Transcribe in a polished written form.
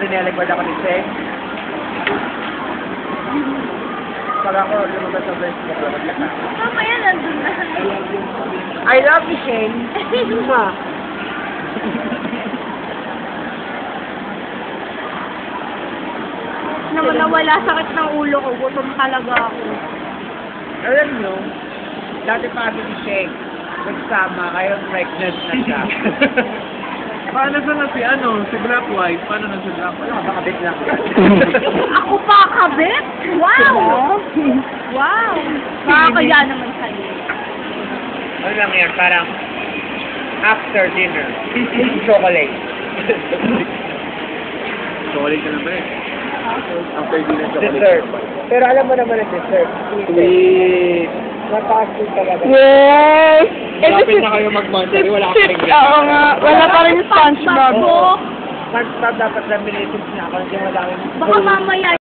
nilaligwad ako ni Sheng. Pag ako, lumabas sa verse ko. Mamaya nandun na. I love you, Sheng. Ma. Naman nawala sakit ng ulo ko. Gutom talaga ako. Alam nyo, dati pa ako ni Sheng. Nagsama, kayo pregnant na siya. Paano na si Black White? Paano na si Black White? Ano, nakabit lang. Ako pa kabit? Wow! Wow! Makakaya naman sa'yo. Ano lang yan, parang after dinner, chocolate. Chocolate ka na ba eh? After dinner chocolate. Dessert. Pero alam mo naman ang dessert. Sweet. Mataas talaga. Yes! Malapit na kayo mag-monthly, wala ka pa rin. Oo nga, wala pa rin SpongeBob. Dapat laminated niya ako, hindi wala rin. Baka mamaya